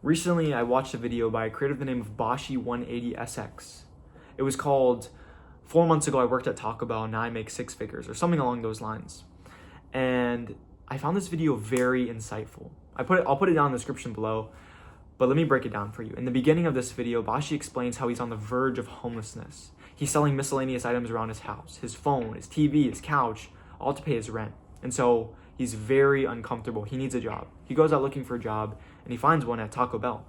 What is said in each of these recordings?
Recently, I watched a video by a creator with the name of Bashi180SX. It was called 4 months ago I worked at Taco Bell and now I make six figures, or something along those lines. And I found this video very insightful. I'll put it down in the description below, but let me break it down for you. In the beginning of this video, Bashi explains how he's on the verge of homelessness. He's selling miscellaneous items around his house, his phone, his TV, his couch, all to pay his rent. And so he's very uncomfortable. He needs a job. He goes out looking for a job and he finds one at Taco Bell.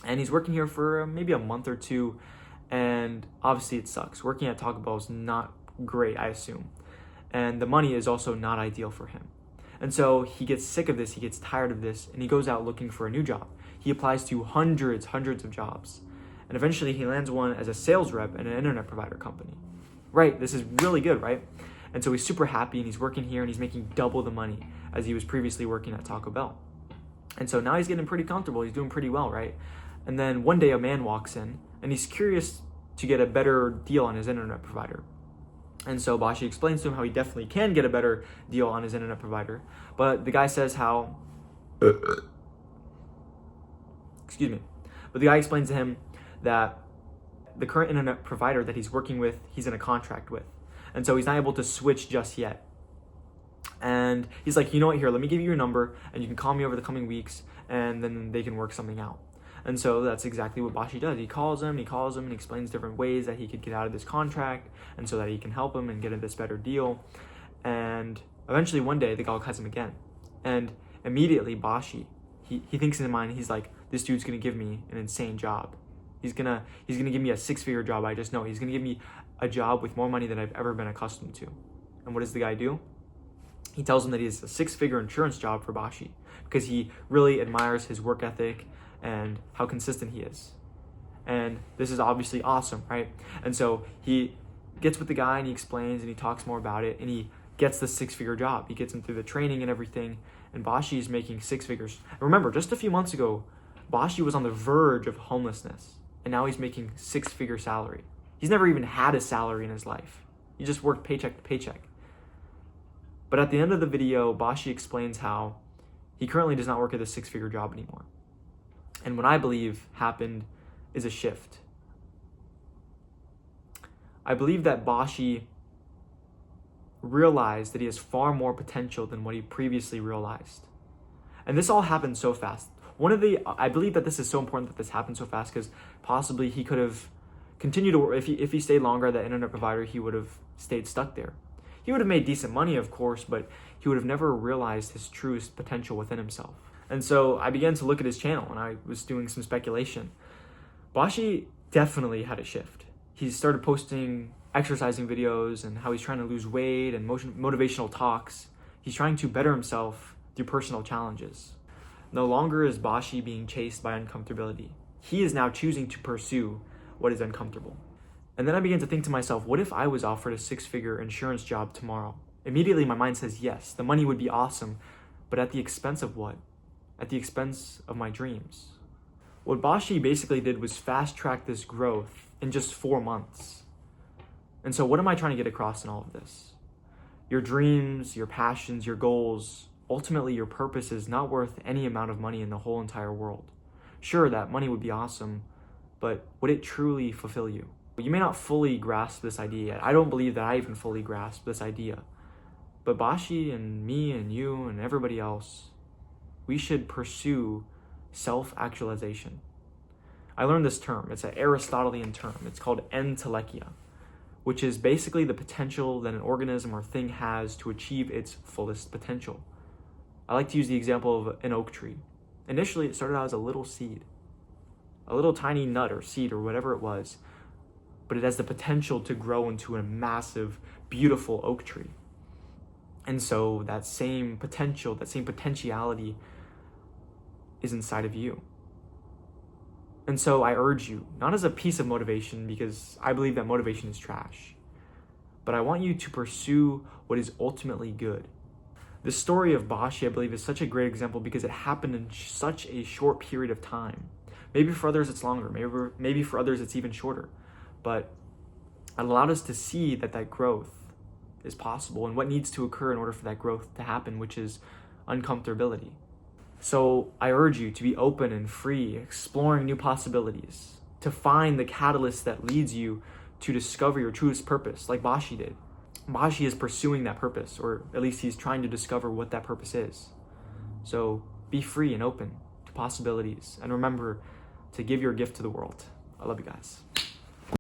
And he's working here for maybe a month or two. And obviously it sucks. Working at Taco Bell is not great, I assume. And the money is also not ideal for him. And so he gets sick of this, he gets tired of this, and he goes out looking for a new job. He applies to hundreds of jobs. And eventually he lands one as a sales rep at an internet provider company. Right, this is really good, right? And so he's super happy and he's working here and he's making double the money as he was previously working at Taco Bell. And so now he's getting pretty comfortable, he's doing pretty well, right? And then one day a man walks in and he's curious to get a better deal on his internet provider. And so Bashi explains to him how he definitely can get a better deal on his internet provider. But the guy says how, excuse me. But the guy explains to him that the current internet provider that he's working with, he's in a contract with. And so he's not able to switch just yet. And he's like, you know what, here, let me give you your number and you can call me over the coming weeks and then they can work something out. And so that's exactly what Bashi does. He calls him and explains different ways that he could get out of this contract and so that he can help him and get this better deal. And eventually one day the guy calls him again. And immediately Bashi, he thinks in his mind, he's like, this dude's gonna give me an insane job. He's gonna give me a six-figure job, I just know. He's gonna give me a job with more money than I've ever been accustomed to. And what does the guy do? He tells him that he has a six-figure insurance job for Bashi because he really admires his work ethic and how consistent he is. And this is obviously awesome, right? And so he gets with the guy and he explains and he talks more about it and he gets the six-figure job. He gets him through the training and everything, and Bashi is making six figures. And remember, just a few months ago, Bashi was on the verge of homelessness and now he's making six-figure salary. He's never even had a salary in his life. He just worked paycheck to paycheck. But at the end of the video, Bashi explains how he currently does not work at the six-figure job anymore. And what I believe happened is a shift. I believe that Bashi realized that he has far more potential than what he previously realized. And this all happened so fast. I believe that this is so important that this happened so fast because possibly he could have continued to work. If he stayed longer at that internet provider, he would have stayed stuck there. He would have made decent money, of course, but he would have never realized his truest potential within himself. And so I began to look at his channel and I was doing some speculation. Bashi definitely had a shift. He started posting exercising videos and how he's trying to lose weight and motivational talks. He's trying to better himself through personal challenges. No longer is Bashi being chased by uncomfortability. He is now choosing to pursue what is uncomfortable. And then I began to think to myself, what if I was offered a six-figure insurance job tomorrow? Immediately my mind says yes, the money would be awesome, but at the expense of what? At the expense of my dreams. What Bashi basically did was fast-track this growth in just 4 months. And so what am I trying to get across in all of this? Your dreams, your passions, your goals, ultimately your purpose is not worth any amount of money in the whole entire world. Sure, that money would be awesome, but would it truly fulfill you? You may not fully grasp this idea yet. I don't believe that I even fully grasp this idea. But Bashi and me and you and everybody else, we should pursue self-actualization. I learned this term. It's an Aristotelian term. It's called entelecheia, which is basically the potential that an organism or thing has to achieve its fullest potential. I like to use the example of an oak tree. Initially, it started out as a little seed, a little tiny nut or seed or whatever it was, but it has the potential to grow into a massive, beautiful oak tree. And so that same potential, that same potentiality is inside of you. And so I urge you, not as a piece of motivation, because I believe that motivation is trash, but I want you to pursue what is ultimately good. The story of Bashi, I believe, is such a great example because it happened in such a short period of time. Maybe for others it's longer, maybe for others it's even shorter, but it allowed us to see that growth is possible and what needs to occur in order for that growth to happen, which is uncomfortability. So I urge you to be open and free, exploring new possibilities, to find the catalyst that leads you to discover your truest purpose, like Bashi did. Bashi is pursuing that purpose, or at least he's trying to discover what that purpose is. So be free and open to possibilities, and remember to give your gift to the world. I love you guys.